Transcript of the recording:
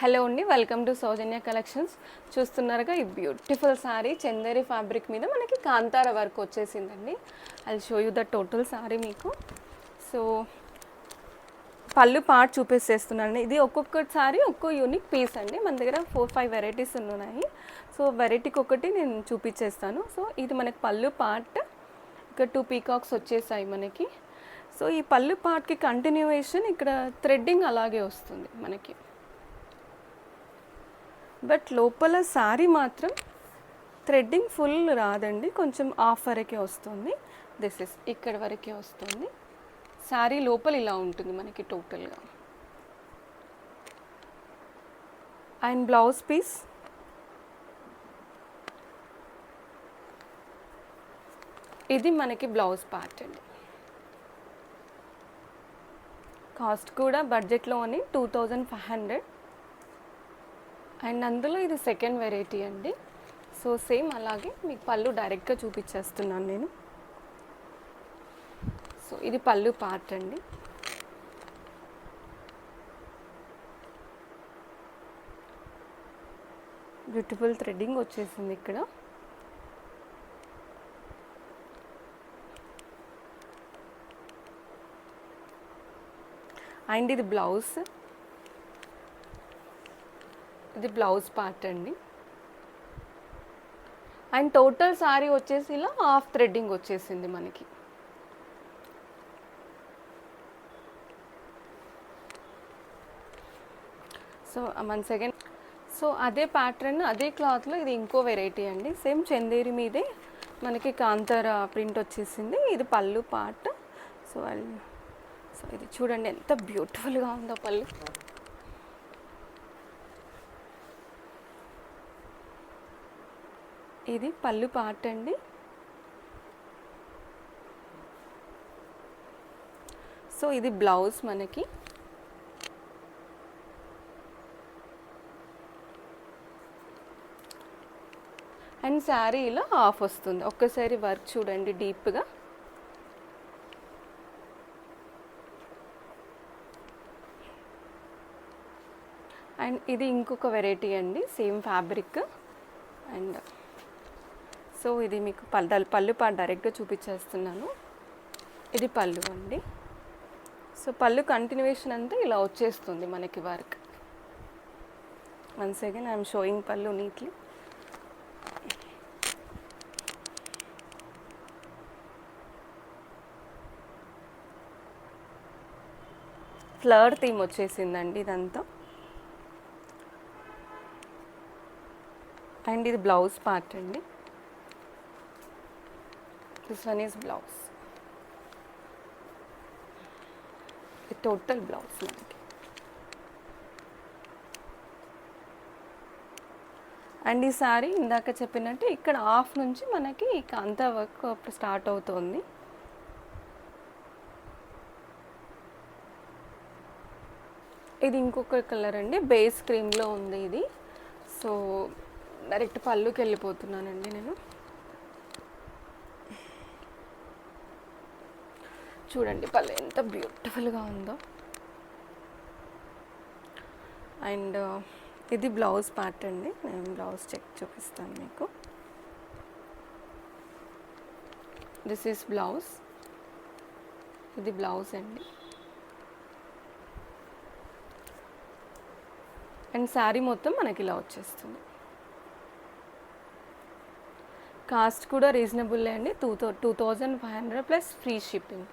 Hello అండి, welcome to Soujanya collections. చూస్తున్నారుగా ఈ బ్యూటిఫుల్ శారీ చందేరి ఫ్యాబ్రిక్ మీద మనకి కాంతార వర్క్ వచ్చేసిందండి. I show you the total sari మీకు. సో పళ్ళు పార్ట్ చూపిస్తేస్తున్నాను. ఇది ఒక్కొక్క శారీ ఒక్కో యూనిక్ పీస్ అండి. మన దగ్గర 4-5 వెరైటీస్ ఉన్నాయి. సో వెరైటీకి ఒకటి నేను చూపించేస్తాను. సో ఇది మనకి పళ్ళు పార్ట్, ఇక్కడ 2 పీకాక్స్ వచ్చేసాయి మనకి. సో ఈ పళ్ళు పార్ట్కి కంటిన్యూయేషన్ ఇక్కడ థ్రెడ్డింగ్ అలాగే వస్తుంది మనకి. బట్ లోపల శారీ మాత్రం థ్రెడ్డింగ్ ఫుల్ రాదండి, కొంచెం హాఫ్ వరకే వస్తుంది. దిస్ ఇస్ ఇక్కడ వరకే వస్తుంది. శారీ లోపల ఇలా ఉంటుంది మనకి టోటల్గా. అండ్ బ్లౌజ్ పీస్ ఇది మనకి బ్లౌజ్ పార్ట్ అండి. కాస్ట్ కూడా బడ్జెట్లోని 2500. అండ్ అందులో ఇది సెకండ్ వెరైటీ అండి. సో సేమ్ అలాగే మీకు పళ్ళు డైరెక్ట్గా చూపించేస్తున్నాను నేను. సో ఇది పళ్ళు పార్ట్ అండి. బ్యూటిఫుల్ థ్రెడ్డింగ్ వచ్చేసింది ఇక్కడ. అండ్ ఇది బ్లౌజ్, ఇది బ్లౌజ్ పార్ట్ అండి. అండ్ టోటల్ శారీ వచ్చేసి ఇలా హాఫ్ థ్రెడ్డింగ్ వచ్చేసింది మనకి. So one second. సో అదే ప్యాటర్న్ అదే క్లాత్లో ఇది ఇంకో వెరైటీ అండి. సేమ్ చందేరి మీదే మనకి కాంతార ప్రింట్ వచ్చేసింది. ఇది పళ్ళు పార్ట్. సో సో ఇది చూడండి ఎంత బ్యూటిఫుల్గా ఉందో పళ్ళు. ఇది పళ్ళు పార్ట్ అండి. సో ఇది బ్లౌజ్ మనకి. అండ్ శారీలో హాఫ్ వస్తుంది. ఒక్కసారి వర్క్ చూడండి డీప్గా. అండ్ ఇది ఇంకొక వెరైటీ అండి, సేమ్ ఫ్యాబ్రిక్. అండ్ సో ఇది మీకు పళ్ళు పార్ట్ డైరెక్ట్గా చూపించేస్తున్నాను. ఇది పళ్ళు అండి. సో పళ్ళు కంటిన్యూయేషన్ అంతా ఇలా వచ్చేస్తుంది మనకి work. Once again I'm showing పళ్ళు నీట్లీ. ఫ్లవర్ థీమ్ వచ్చేసిందండి ఇదంతా. అండ్ ఇది బ్లౌజ్ పార్ట్ అండి. This one is blouse. ఇది టోటల్ బ్లౌజ్ మనకి. అండ్ ఈ సారీ ఇందాక చెప్పినట్టు ఇక్కడ హాఫ్ నుంచి మనకి కాంతా వర్క్ స్టార్ట్ అవుతుంది. ఇది ఇంకొక కలర్ అండి, బేస్ క్రీమ్లో ఉంది ఇది. సో డైరెక్ట్ పళ్ళుకి వెళ్ళిపోతున్నానండి నేను. చూడండి పళ్ళు ఎంత బ్యూటిఫుల్గా ఉందో. అండ్ ఇది బ్లౌజ్ పార్ట్ అండి. నేను బ్లౌజ్ చూపిస్తాను మీకు. This is blouse. ఇది బ్లౌజ్ అండి. అండ్ శారీ మొత్తం మనకి ఇలా వచ్చేస్తుంది. కాస్ట్ కూడా రీజనబుల్ అండి. 2500 ప్లస్ ఫ్రీ షిప్పింగ్.